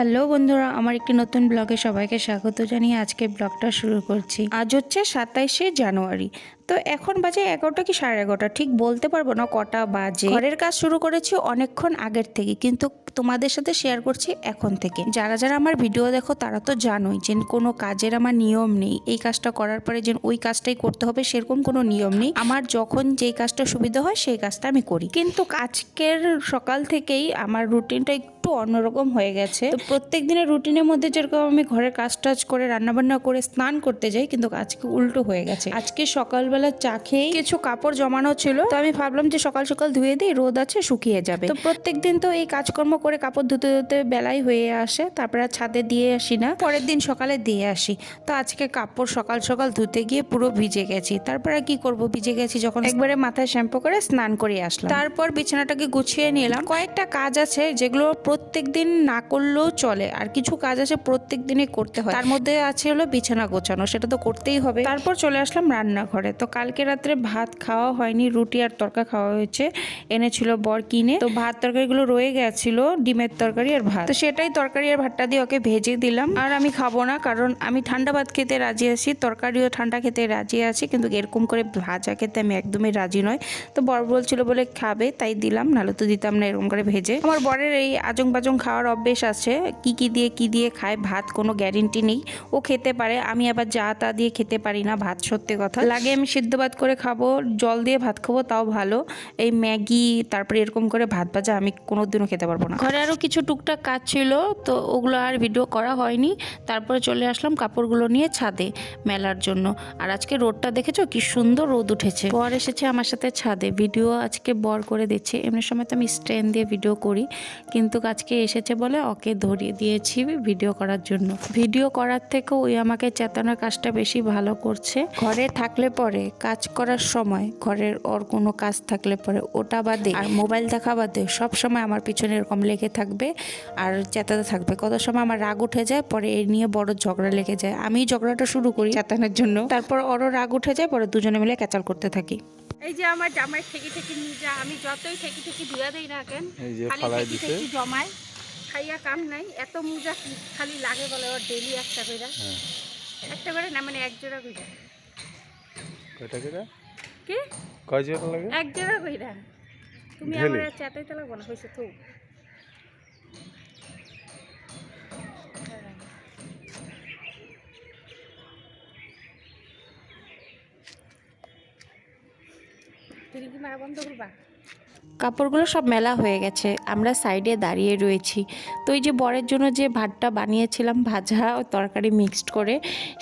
Hello বন্ধুরা, আমার একটি নতুন ব্লগে সবাইকে স্বাগত জানিয়ে আজকে ব্লগটা শুরু করছি। আজ হচ্ছে 27শে জানুয়ারি। তো এখন বাজে 11টা কি 11:30, ঠিক বলতে পারবো না কটা বাজে। ঘরের কাজ শুরু করেছি অনেকক্ষণ আগের থেকে, কিন্তু তোমাদের সাথে শেয়ার করছি এখন থেকে। যারা যারা আমার ভিডিও দেখো তারা তো জানোই যে কোনো কাজের আমার নিয়ম নেই। এই কাজটা করার পরে যে ওই কাজটাই করতে হবে সেরকম কোনো নিয়ম নেই। আমার যখন যেই কাজটা সুবিধা হয় সেই কাজটা আমি করি। কিন্তু আজকের সকাল থেকেই আমার রুটিনটা একটু অন্যরকম হয়ে গেছে। তো প্রত্যেক দিনের রুটিনের মধ্যে যেরকম আমি ঘরের কাজ টাজ করে রান্নাবান্না করে স্নান করতে যাই, কিন্তু আজকে উল্টো হয়ে গেছে। আজকে সকালবেলা চা খেয়ে কিছু কাপড় জমানো ছিল, তো আমি ভাবলাম যে সকাল সকাল ধুয়ে দিই, রোদ আছে শুকিয়ে যাবে। তো প্রত্যেক দিন তো এই কাজকর্ম করে কাপড় ধুতে ধুতে বেলাই হয়ে আসে, তারপরে ছাদে দিয়ে আসি না, পরের দিন সকালে দিয়ে আসি। তো আজকে কাপড় সকাল সকাল ধুতে গিয়ে পুরো ভিজে গেছি। তারপরে কি করব, ভিজে গেছি যখন একবারে মাথায় শ্যাম্পু করে স্নান করে আসলাম। তারপর বিছানাটাকে গুছিয়ে নিলাম। কয়েকটা কাজ আছে যেগুলো প্রত্যেক দিন না করলেও চলে, আর কিছু কাজ আছে প্রত্যেক দিনই করতে হয়। তার মধ্যে আছে হলো বিছানা গোছানো, সেটা তো করতেই হবে। তারপর চলে আসলাম রান্নাঘরে। তো কালকে রাত্রে ভাত খাওয়া হয়নি, রুটি আর তরকা খাওয়া হয়েছে, এনেছিল বর কিনে। তো ভাত তরকারিগুলো রয়ে গেছিল, ডিমের তরকারি আর ভাত, তো সেটাই তরকারি আর ভাতটা দিয়ে ওকে ভেজে দিলাম। আর আমি খাবো না, কারণ আমি ঠান্ডা ভাত খেতে রাজি আছি, তরকারিও ঠান্ডা খেতে রাজি আছি, কিন্তু এরকম করে ভাজা খেতে আমি একদমই রাজি নয়। তো বর বলছিল বলে খাবে, তাই দিলাম, নাহলে তো দিতাম না এরকম করে ভেজে। আমার বরের এই আজং বাজং খাওয়ার অভ্যেস আছে, কি দিয়ে খায়, ভাত কোনো গ্যারেন্টি নেই। ও খেতে পারে, আমি আবার যা তা দিয়ে খেতে পারি না ভাত, সত্যি কথা। লাগে আমি সিদ্ধ ভাত করে খাবো, জল দিয়ে ভাত খাবো তাও ভালো। এই ম্যাগি তারপরে এরকম করে ভাত ভাজা আমি কোনোদিনও খেতে পারবো না। ঘরে আরও কিছু টুকটাক কাজ ছিল, তো ওগুলো আর ভিডিও করা হয়নি। তারপরে চলে আসলাম কাপড়গুলো নিয়ে ছাদে মেলার জন্য। আর আজকে রোদটা দেখেছো কি সুন্দর রোদ উঠেছে। বর এসেছে আমার সাথে ছাদে, ভিডিও আজকে বর করে দিচ্ছে। এমনি সময় তো আমি স্ট্যান্ড দিয়ে ভিডিও করি, কিন্তু আজকে এসেছে বলে ওকে ধরিয়ে দিয়েছি ভিডিও করার জন্য। ভিডিও করার থেকে ওই আমাকে চেতানোর কাজটা বেশি ভালো করছে। ঘরে থাকলে পরে কাজ করার সময়, ঘরের ওর কোনো কাজ থাকলে পরে ওটা বাদে আর মোবাইল দেখা বাদে সব সময় আমার পিছনে এরকম লেগে থাকবে আর চেতাতে থাকবে। কত সময় আমার রাগ উঠে যায়, পরে এই নিয়ে বড় ঝগড়া লেগে যায়। আমি ঝগড়াটা শুরু করি চেতানোর জন্য, তারপর ওরও রাগ উঠে যায়, পরে দুজনে মিলে ক্যাচাল করতে থাকি। এই যে আমার জামাই ঠেকি নিয়ে যা, আমি যতই ঠেকি ধুয়া দেই না কেন, খালি ঠেকি জমায়, খাইয়া কাম নাই। এত মুজা খালি লাগে বলে ওর ডেলি একটা করে না, মানে এক জোড়া কইরা। কয়টা করে? কি কয় জোড়া লাগে? এক জোড়া কইরা। তুমি আমার চেতাইতে লাগবো না, হইছে তো। তুমি কি মারা বন্ধ করবা? কাপড়গুলো সব মেলা হয়ে গেছে, আমরা সাইডে দাঁড়িয়ে রয়েছি। তো এই যে বরের জন্য যে ভাতটা বানিয়েছিলাম ভাজা ও তরকারি মিক্সড করে,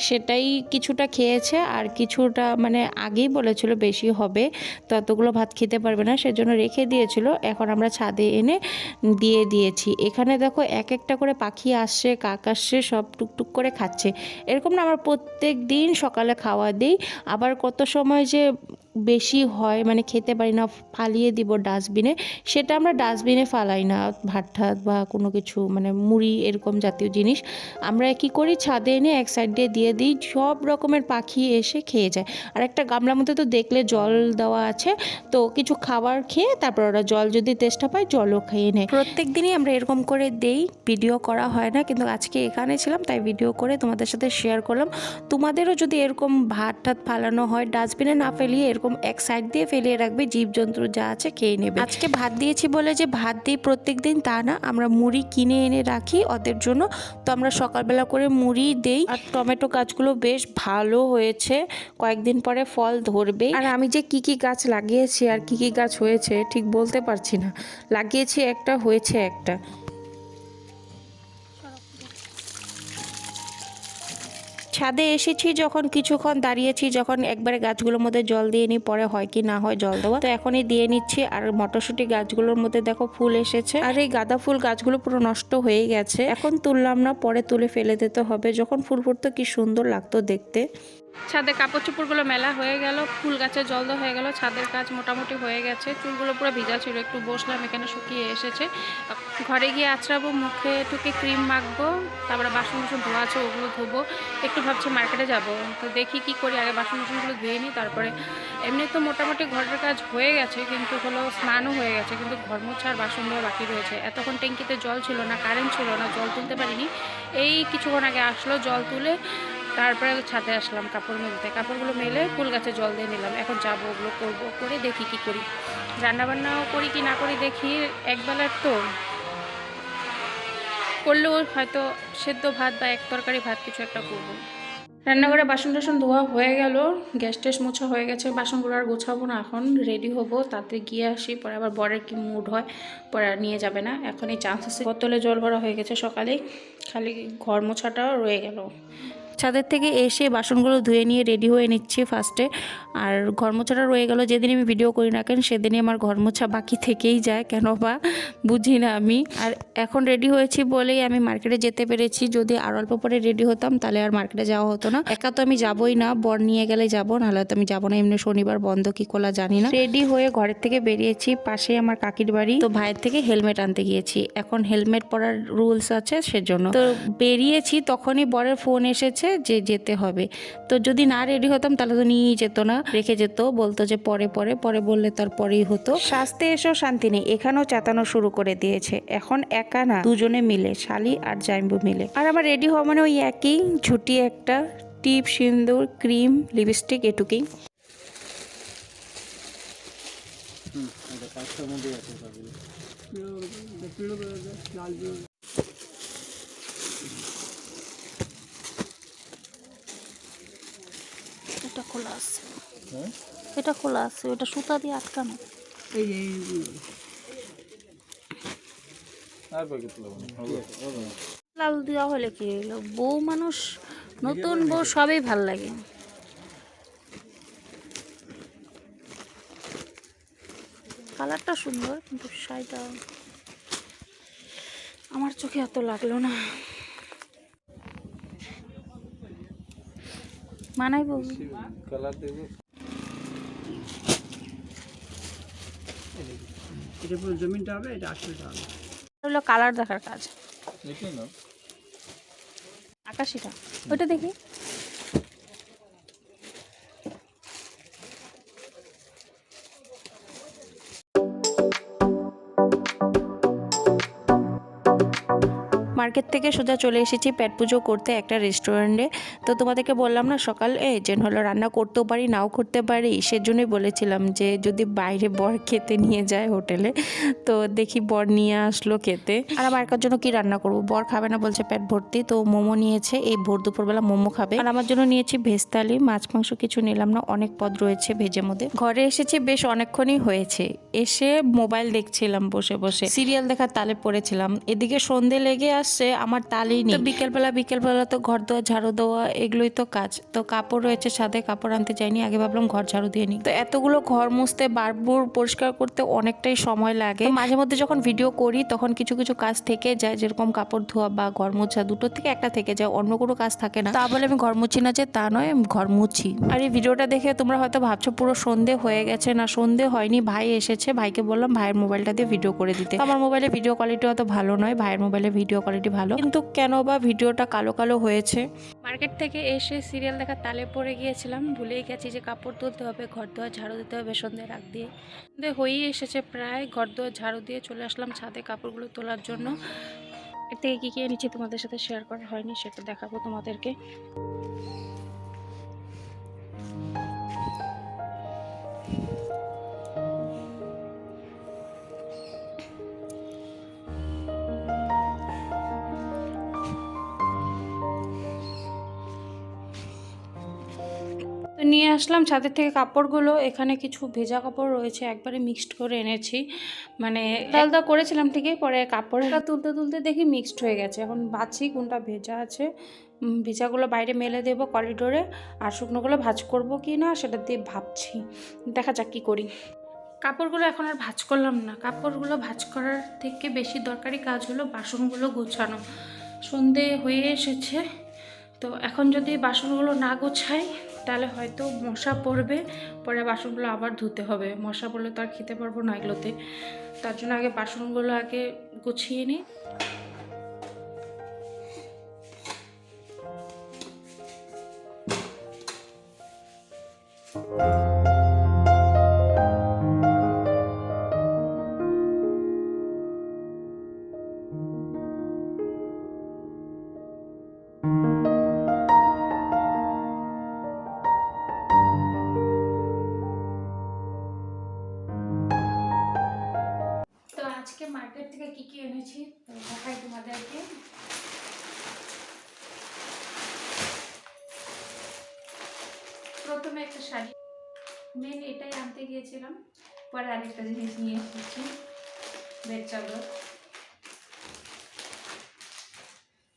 সেটাই কিছুটা খেয়েছে, আর কিছুটা মানে আগেই বলেছিল বেশি হবে, ততগুলো ভাত খেতে পারবে না, সেজন্য রেখে দিয়েছিল। এখন আমরা ছাদে এনে দিয়ে দিয়েছি। এখানে দেখো এক একটা করে পাখি আসছে, কাক আসছে, সব টুকটুক করে খাচ্ছে। এরকম না, আমরা প্রত্যেক দিন সকালে খাওয়া দিই। আবার কত সময় যে বেশি হয় মানে খেতে পারি না, ফালিয়ে দিব ডাস্টবিনে, সেটা আমরা ডাস্টবিনে ফালাই না। ভাত ঠাত বা কোনো কিছু মানে মুড়ি এরকম জাতীয় জিনিস আমরা কি করি, ছাদে এনে এক সাইড দিয়ে দিই, সব রকমের পাখি এসে খেয়ে যায়। আর একটা গামলার মধ্যে তো দেখলে জল দেওয়া আছে, তো কিছু খাবার খেয়ে তারপর ওরা জল যদি তেষ্টা পায় জলও খেয়ে নেয়। প্রত্যেক দিনই আমরা এরকম করে দেই, ভিডিও করা হয় না, কিন্তু আজকে এখানে ছিলাম তাই ভিডিও করে তোমাদের সাথে শেয়ার করলাম। তোমাদেরও যদি এরকম ভাত ঠাত ফালানো হয়, ডাস্টবিনে না ফেলিয়ে এরকম এক সাইড দিয়ে ফেলিয়ে রাখবে, জীবজন্তু যা আছে খেয়ে নেবে। আজকে ভাত দিয়েছি বলে যে ভাত দিই প্রত্যেক দিন তা না, আমরা মুড়ি কিনে এনে রাখি ওদের জন্য, তো আমরা সকালবেলা করে মুড়ি দেই। আর টমেটো গাছগুলো বেশ ভালো হয়েছে, কয়েকদিন পরে ফল ধরবে। আর আমি যে কি গাছ লাগিয়েছি আর কি গাছ হয়েছে ঠিক বলতে পারছি না, লাগিয়েছি একটা, হয়েছে একটা। ছাদে এসেছি যখন কিছুক্ষণ দাঁড়িয়েছি, যখন একবারে গাছগুলোর মধ্যে জল দিয়ে নিই, পরে হয় কি না হয় জল দেওয়া, তো এখনই দিয়ে নিচ্ছি। আর মটরশুঁটি গাছগুলোর মধ্যে দেখো ফুল এসেছে, আর এই গাঁদা ফুল গাছগুলো পুরো নষ্ট হয়ে গেছে, এখন তুললাম না, পরে তুলে ফেলে দিতে হবে। যখন ফুল ফুটতো কি সুন্দর লাগতো দেখতে। ছাদে কাপড় চোপড়গুলো মেলা হয়ে গেল, ফুল গাছে জল দেওয়া হয়ে গেল, ছাদের কাজ মোটামুটি হয়ে গেছে। চুলগুলো পুরো ভিজা ছিল, একটু বসলাম, এখানে শুকিয়ে এসেছে। ঘরে গিয়ে আঁচড়াবো, মুখে টুকে ক্রিম মাখবো, তারপরে বাসন বাসন ধোয়া আছে ওগুলো ধোবো। একটু ভাবছি মার্কেটে যাব, তো দেখি কি করি, আগে বাসন বাসনগুলো ধুয়ে নিই। তারপরে এমনি তো মোটামুটি ঘরের কাজ হয়ে গেছে, কিন্তু হলো স্নানও হয়ে গেছে, কিন্তু ঘর মোছা আর বাসন ধোয়া বাকি রয়েছে। এতক্ষণ ট্যাঙ্কিতে জল ছিল না, কারেন্ট ছিল না, জল তুলতে পারিনি। এই কিছুক্ষণ আগে আসলো, জল তুলে তারপরে ছাদে আসলাম কাপড় মেলতে। কাপড়গুলো মেলে ফুল গাছে জল দিয়ে নিলাম। এখন যাবো, ওগুলো করবো, করে দেখি কি করি, রান্নাবান্নাও করি কি না করি দেখি। একবেলার তো করলেও হয়তো সেদ্ধ ভাত বা এক তরকারি ভাত কিছু একটা করবো। রান্নাঘরে বাসন টাসন ধোয়া হয়ে গেল, গ্যাস ট্যাস মোছা হয়ে গেছে। বাসনগুলো আর গোছাবো না, এখন রেডি হবো, তাতে গিয়ে আসি। পরে আবার বরের কি মুড হয়, পরে আর নিয়ে যাবে না। এখন এই চান্স আছে। বোতলে জল ভরা হয়ে গেছে সকালেই, খালি ঘর মোছাটাও রয়ে গেল। ছাদের থেকে এসে বাসনগুলো ধুয়ে নিয়ে রেডি হয়ে নিচ্ছি ফার্স্টে। আর ঘর মোছাটা রয়ে গেল, যেদিন আমি ভিডিও করি না কেন সেদিনই আমার ঘর মোছা বাকি থেকেই যায়, কেন বা বুঝি না আমি। আর এখন রেডি হয়েছি বলেই আমি মার্কেটে যেতে পেরেছি। যদি আর অল্প পরে রেডি হতাম তাহলে আর মার্কেটে যাওয়া হতো না। একা তো আমি যাবোই না, বর নিয়ে গেলে যাবো, নাহলে তো আমি যাবো না। এমনি শনিবার বন্ধ কি খোলা জানি না। রেডি হয়ে ঘরের থেকে বেরিয়েছি, পাশে আমার কাকির বাড়ি, তো ভাইয়ের থেকে হেলমেট আনতে গিয়েছি। এখন হেলমেট পরার রুলস আছে সেজন্য তো বেরিয়েছি। তখনই বরের ফোন এসেছে যে যেতে হবে। তো যদি না রেডি হতাম তাহলে তো নিয়েই যেত না, রেখে যেত, বলতো যে পরে পরে পরে বললে তার পরেই হতো। সাজতে এসেও শান্তি নেই, এখানেও চেতানো শুরু করে দিয়েছে। এখন একা না, দুজনে মিলে, শালি আর জাইম্বু মিলে। আর আমার রেডি হওয়া মানে ওই একই, ঝুটি একটা, টিপ, সিন্দুর, ক্রিম, লিপস্টিক, এটুকুই। এটা খোলা আছে, এটা খোলা আছে, ওটা সুতা দিয়ে আটকানো। লাল দেওয়া হলে কি হলো, বউ মানুষ, নতুন বউ সবই ভাল লাগে। কালারটা সুন্দর, কিন্তু শাড়িটা আমার চোখে এত লাগলো না। মানাই বউ কালার দেবো, এটা পুরো জমিনটা হবে, এটা আসলটা হবে। হলো কালার দেখার কাজ। দেখি না আকাশিটা ওইটা দেখি। মার্কেট থেকে সোজা চলে এসেছি পেট পুজো করতে একটা রেস্টুরেন্টে। তো তোমাদেরকে বললাম না সকাল যে হলো রান্না করতেও পারি নাও করতে পারি, সেজন্যই বলেছিলাম যে যদি বাইরে বর খেতে নিয়ে যায় হোটেলে, তো দেখি বর নিয়ে আসলো খেতে। আর আমার একার জন্য কি রান্না করব, বর খাবে না বলছে পেট ভর্তি, তো মোমো নিয়েছে, এই ভোর দুপুরবেলা মোমো খাবে। আর আমার জন্য নিয়েছি ভেজ থালি, মাছ মাংস কিছু নিলাম না, অনেক পদ রয়েছে ভেজের মধ্যে। ঘরে এসেছি বেশ অনেকক্ষণই হয়েছে, এসে মোবাইল দেখছিলাম বসে বসে, সিরিয়াল দেখার তালে পড়েছিলাম। এদিকে সন্ধে লেগে আসছে, আমার তালেই নেই। বিকেলবেলা তো ঘর দেওয়া, ঝাড়ু দেওয়া, এগুলোই তো কাজ। তো কাপড় রয়েছে ছাদে, কাপড় আনতে যাইনি, আগে ভাবলাম ঘর ঝাড়ু দিয়ে নিই। তো এতগুলো ঘর মুছতে, বারবার পরিষ্কার করতে অনেকটাই সময় লাগে। মাঝে মধ্যে যখন ভিডিও করি তখন কিছু কিছু কাজ থেকে যায়, যেরকম কাপড় ধোয়া বা ঘর মোছা, দুটো থেকে একটা থেকে যায়, অন্য কোনো কাজ থাকে না। তা বলে আমি ঘর মুছি না যে, তা নয়, ঘর মুছি। আর এই ভিডিওটা দেখে তোমরা হয়তো ভাবছো পুরো সন্ধে হয়ে গেছে, না সন্ধে হয়নি, ভাই এসেছে, ভাইকে বললাম ভাইয়ের মোবাইলটা দিয়ে ভিডিও করে দিতে। আমার মোবাইলে ভিডিও কোয়ালিটি অত ভালো নয়, ভাইয়ের মোবাইলে ভিডিও কোয়ালিটি ভালো, কিন্তু কেন বা ভিডিওটা কালো কালো হয়েছে। মার্কেট থেকে এসে সিরিয়াল দেখার তালে পড়ে গিয়েছিলাম, ভুলেই গেছি যে কাপড় তুলতে হবে, ঘর দোয়া ঝাড়ু দিতে হবে সন্ধ্যে রাখ দিয়ে। হয়েই এসেছে প্রায়, ঘর দোয়া ঝাড়ু দিয়ে চলে আসলাম ছাদে কাপড়গুলো তোলার জন্য। এর থেকে কী কী এনেছি তোমাদের সাথে শেয়ার করা হয়নি, সেটা দেখাবো তোমাদেরকে। তো নিয়ে আসলাম ছাদের থেকে কাপড়গুলো, এখানে কিছু ভেজা কাপড় রয়েছে, একবারে মিক্সড করে এনেছি, মানে আলাদা করেছিলাম ঠিকই, পরে কাপড়টা তুলতে তুলতে দেখি মিক্সড হয়ে গেছে। এখন বাছি কোনটা ভেজা আছে, ভেজাগুলো বাইরে মেলে দেবো করিডোরে, আর শুকনোগুলো ভাঁজ করব কি না সেটা দিয়ে ভাবছি, দেখা যাক কী করি। কাপড়গুলো এখন আর ভাঁজ করলাম না, কাপড়গুলো ভাঁজ করার থেকে বেশি দরকারি কাজ হলো বাসনগুলো গোছানো। সন্ধে হয়ে এসেছে, তো এখন যদি বাসনগুলো না গোছাই তাহলে হয়তো মশা পড়বে, পরে বাসনগুলো আবার ধুতে হবে। মশা পড়লে তো আর খেতে পারবো না এগুলোতে, তার জন্য আগে বাসনগুলো আগে গুছিয়ে নিই। তো আজকে মার্কেট থেকে কি কি এনেছি তো দেখাই তোমাদেরকে। প্রথমে একটা শাড়ি, মেন এটাই আনতে গিয়েছিলাম, পরে আরেকটা জিনিস নিয়ে এসেছি, বেড চাদর।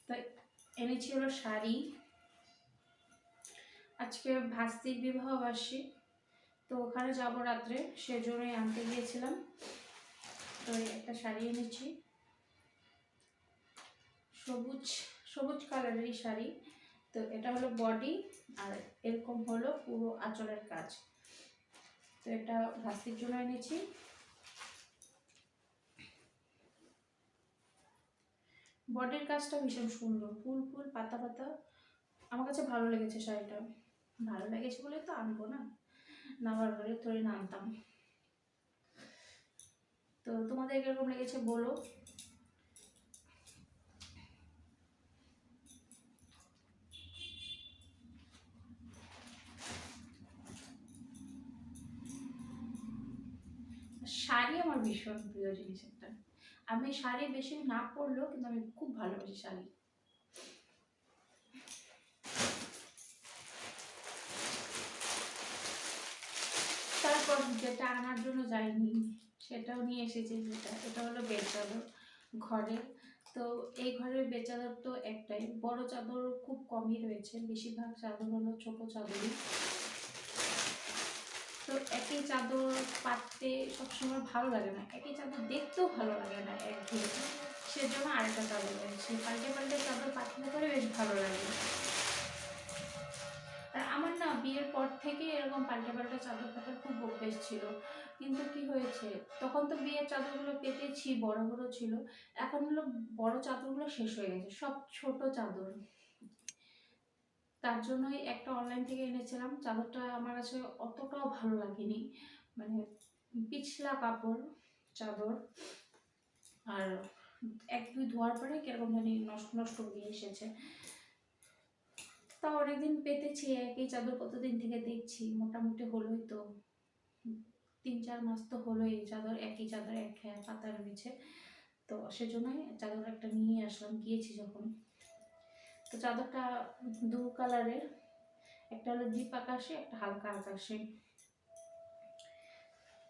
তো এনেছি হলো শাড়ি, আজকে ভাস্তির বিবাহ বার্ষিক, তো ওখানে যাবো রাত্রে, সেজন্যই আনতে গিয়েছিলাম। তো একটা শাড়ি এনেছি, সবুজ সবুজ কালারেরই শাড়ি। তো এটা হলো বডি, আর এরকম হলো পুরো আঁচলের কাজ। তো এটা ভাস্তির জন্য এনেছি। বডির কাজটা ভীষণ সুন্দর, ফুল ফুল পাতা পাতা, আমার কাছে ভালো লেগেছে শাড়িটা। ভালো লেগেছে বলে তো আনবো না, নেওয়ার পরে থোড়ি না আনতাম। তো তোমাদের কিরকম লেগেছে বলো। শাড়ি আমার ভীষণ প্রিয় জিনিস একটা। আমি শাড়ি বেশি না পরলেও কিন্তু আমি খুব ভালোবাসি শাড়ি। তারপর যেটা আনার জন্য যাইনি সেটাও নিয়ে এসেছি, এটা হলো বেড চাদর ঘরে। তো এই ঘরের বেড চাদর তো একটাই, বড় চাদর খুব কমই রয়েছে, বেশিরভাগ চাদর হলো ছোট চাদরই। তো একই চাদর পাততে সবসময় ভালো লাগে না, একই চাদর দেখতেও ভালো লাগে না একঘেয়ে, সেজন্য আরেকটা চাদর রয়েছে, পাল্টে পাল্টে চাদর পাতলে করে বেশ ভালো লাগে। আর আমার না বিয়ের পর থেকে এরকম পাল্টে পাল্টে চাদর পাতার খুব অভ্যেস ছিল, কিন্তু কি হয়েছে, তখন তো বিয়ের চাদরগুলো পেতেছি, বড় বড় ছিল। এখন হলো বড় চাদরগুলো শেষ হয়ে গেছে, সব ছোট চাদর। তার জন্যই একটা অনলাইন থেকে এনেছিলাম, চাদরটা আমার কাছে অতটাও ভালো লাগেনি, মানে পিছলা কাপড় চাদর, আর এক দুই ধোয়ার পরে কিরকম জানি নষ্ট নষ্ট হয়ে এসেছে। তা অনেকদিন পেতেছি একই চাদর, কতদিন থেকে দেখছি, মোটামুটি হলোই তো 3-4 মাস তো হলো এই চাদর, একই চাদর এক পাতা রয়েছে। তো সেজন্যই চাদর একটা নিয়ে আসলাম গিয়েছি যখন। তো চাদরটা দু কালারের, একটা হলো ডিপ আকাশে, একটা হালকা আকাশে।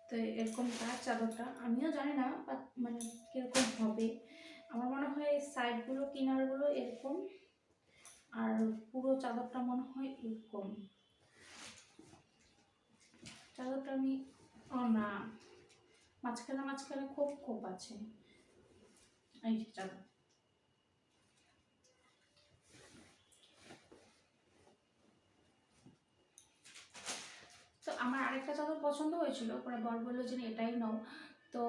তো এরকম কাজ চাদরটা, আমিও জানি না মানে কিরকম হবে। আমার মনে হয় সাইডগুলো কিনারগুলো এরকম, আর পুরো চাদরটা মনে হয় এরকম। চাদরটা আমি, ও না, মাঝখানে মাঝখানে খোপ খোপ আছে, এই যে চাদর। তো আমার আরেকটা চাদর পছন্দ হয়েছিল, পরে বর বললো যে এটাই নাও। তো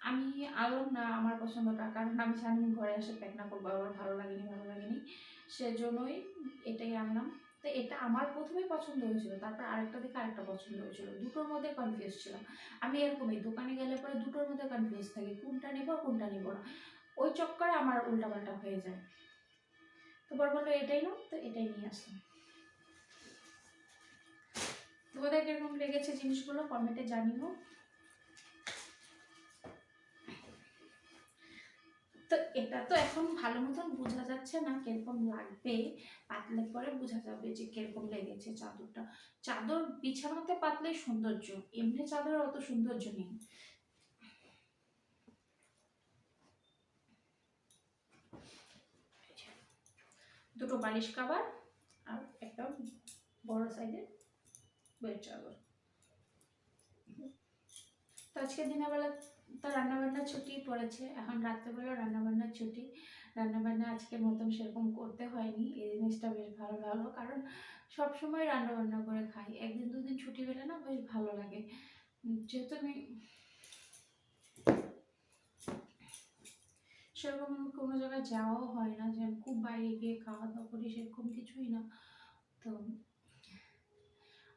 আমি আনলাম না আমার পছন্দটা, কারণ আমি জানি ঘরে এসে প্যাক না করবো, আমার ভালো লাগেনি, সেজন্যই এটাই আনলাম। তো এটা আমার প্রথমেই পছন্দ হয়েছিল, তারপর আরেকটা দেখে আরেকটা পছন্দ হয়েছিল, দুটোর মধ্যে কনফিউজ ছিলাম। আমি এরকমই দোকানে গেলে পরে দুটোর মধ্যে কনফিউজ থাকি, কোনটা নিব কোনটা নিব না, ওই চক্করে আমার উল্টাপাল্টা হয়ে যায়। তো বর বললো এটাই নাও, তো এটাই নিয়ে আসলাম। তোমাদের কিরকম লেগেছে জিনিসগুলো কমেন্টে জানিও। তো এটা তো এখন ভালো মতন বোঝা যাচ্ছে না কিরকম লাগবে, পাতলে পরে বোঝা যাবে যে কিরকম লেগেছে চাদরটা। চাদর বিছানাতে পাতলে সৌন্দর্য, এমনি চাদরের অত সৌন্দর্য নেই। দুটো বালিশ কাভার আর একটা বড় সাইজের বেড চাদর। তো আজকে দিনের বেলা তো রান্নাবান্নার ছুটি পড়েছে, এখন রাত্রেবেলা রান্নাবান্নার ছুটি। রান্নাবান্না আজকের মতন সেরকম করতে হয়নি, এই জিনিসটা বেশ ভালো লাগলো। কারণ সব সময় রান্নাবান্না করে খাই, একদিন দুদিন ছুটি পেলে না বেশ ভালো লাগে। যেহেতু আমি সেরকম কোনো জায়গায় যাওয়াও হয় না যে আমি খুব বাইরে গিয়ে খাওয়া দাওয়া করি, সেরকম কিছুই না। তো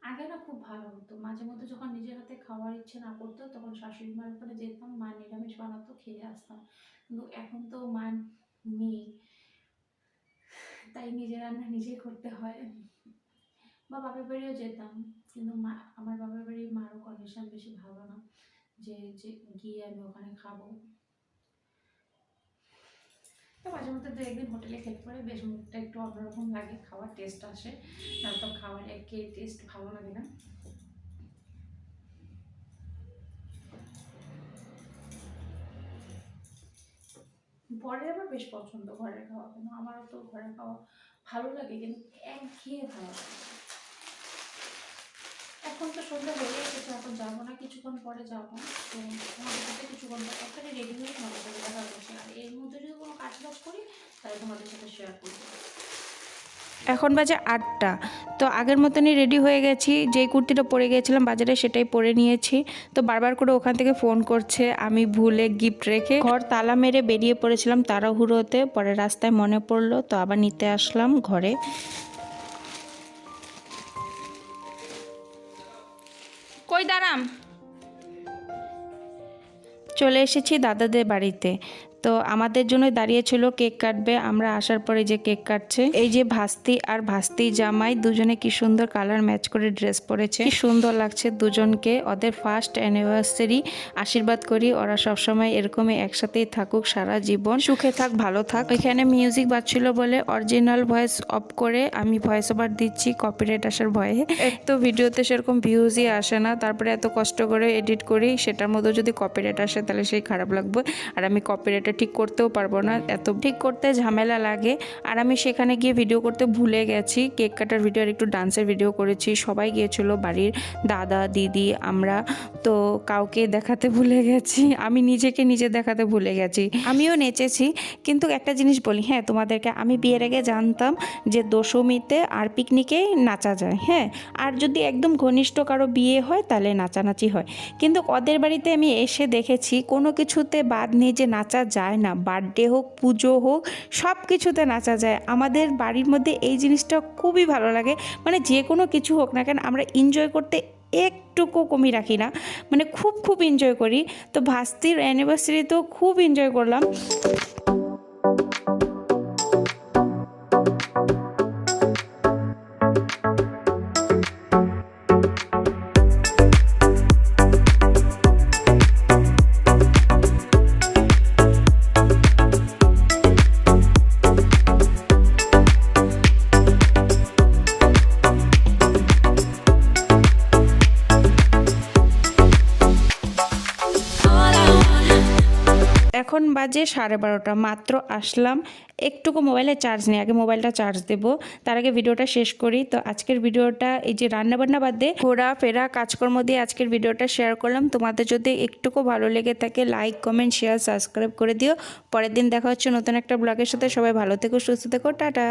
আগে না খুব ভালো হতো, মাঝে মধ্যে যখন নিজের হাতে খাওয়ার ইচ্ছে না করতো তখন শাশুড়ি মার ওখানে যেতাম, মা নিরামিষ বানাতো, খেয়ে আসতাম। কিন্তু এখন তো মা নেই, তাই নিজের রান্না নিজেই করতে হয়। বা বাপের বাড়িও যেতাম, কিন্তু মা, আমার বাপের বাড়ির মারও কন্ডিশন বেশি ভালো না যে যে গিয়ে আমি ওখানে খাবো। তো মাঝে মধ্যে দু একদিন হোটেলে খেতে পারে, বেশ মুখটা একটু অন্যরকম লাগে, খাওয়ার টেস্ট আসে, না তো খাওয়ার একে টেস্ট ভালো লাগে না। বরের আবার বেশ পছন্দ ঘরের খাওয়া, কিন্তু আমারও তো ঘরের খাওয়া ভালো লাগে, কিন্তু একঘেয়ে ভালো লাগে। এখন তো সন্ধ্যা হয়ে এসেছে, এখন যাবো না, কিছুক্ষণ পরে যাবো। তো তোমাদের সাথে কিছুক্ষণ পর তাড়াতাড়ি রেডি হয়ে তোমাদের সাথে দেখা করছি। আর এর মধ্যে যদি কোনো কাজ বাজ করি তাহলে তোমাদের সাথে শেয়ার করবো। এখন বাজে 8টা, তো আগের মতনই রেডি হয়ে গেছি। যেই কুর্তিটা পরে গিয়েছিলাম বাজারে সেটাই পরে নিয়েছি। তো বারবার করে ওখান থেকে ফোন করছে, আমি ভুলে গিফট রেখে ঘর তালা মেরে বেরিয়ে পড়েছিলাম তাড়াহুড়োতে। পরে রাস্তায় মনে পড়লো, তো আবার নিতে আসলাম ঘরে। কই দাঁড়াম, চলে এসেছি দাদাদের বাড়িতে। তো আমাদের জন্য দাঁড়িয়েছিল কেক কাটবে, আমরা আসার পরে যে কেক কাটছে, এই যে ভাস্তি আর ভাস্তি জামাই দুজনে কি সুন্দর কালার ম্যাচ করে ড্রেস পরেছে, কি সুন্দর লাগছে দুজনকে। ওদের ফার্স্ট অ্যানিভার্সারি, আশীর্বাদ করি ওরা সবসময় এরকমই একসাথেই থাকুক সারা জীবন, সুখে থাক, ভালো থাক। ওইখানে মিউজিক বাজছিল বলে অরিজিনাল ভয়েস অফ করে আমি ভয়েস ওভার দিচ্ছি কপিরাইট আসার ভয়ে। তো ভিডিওতে সেরকম ভিউজই আসে না, তারপরে এত কষ্ট করে এডিট করি, সেটার মধ্যে যদি কপিরাইট আসে তাহলে সেই খারাপ লাগবে। আর আমি কপিরাইট ঠিক করতেও পারবো না, এত ঠিক করতে ঝামেলা লাগে। আর আমি সেখানে গিয়ে ভিডিও করতে ভুলে গেছি, কেক কাটার ভিডিও আর একটু ডান্সের ভিডিও করেছি। সবাই গিয়েছিল, বাড়ির দাদা দিদি, আমরা, তো কাউকে দেখাতে ভুলে গেছি, আমি নিজেকে নিজে দেখাতে ভুলে গেছি। আমিও নেচেছি, কিন্তু একটা জিনিস বলি হ্যাঁ তোমাদেরকে, আমি বিয়ের আগে জানতাম যে দশমীতে আর পিকনিকে নাচা যায়, হ্যাঁ, আর যদি একদম ঘনিষ্ঠ কারো বিয়ে হয় তাহলে নাচানাচি হয়। কিন্তু ওদের বাড়িতে আমি এসে দেখেছি কোনো কিছুতে বাদ নেই যে নাচা যায় না, বার্থডে হোক, পুজো হোক, সব কিছুতে নাচা যায়। আমাদের বাড়ির মধ্যে এই জিনিসটা খুবই ভালো লাগে, মানে যে কোনো কিছু হোক না কেন আমরা এনজয় করতে একটুকু কমি রাখি না, মানে খুব খুব এনজয় করি। তো ভাস্তির অ্যানিভার্সারি তো খুব এনজয় করলাম। এখন বাজে 12:30, মাত্র আসলাম, একটুকু মোবাইলে চার্জ নেই, আগে মোবাইলটা চার্জ দেব, তার আগে ভিডিওটা শেষ করি। তো আজকের ভিডিওটা এই যে রান্নাবান্না বাদ দিয়ে ঘোরাফেরা কাজকর্ম দিয়ে আজকের ভিডিওটা শেয়ার করলাম। তোমাদের যদি একটুকু ভালো লেগে থাকে লাইক, কমেন্ট, শেয়ার, সাবস্ক্রাইব করে দিও। পরের দিন দেখা হচ্ছে নতুন একটা ব্লগের সাথে। সবাই ভালো থেকো, সুস্থ থেকো, টাটা।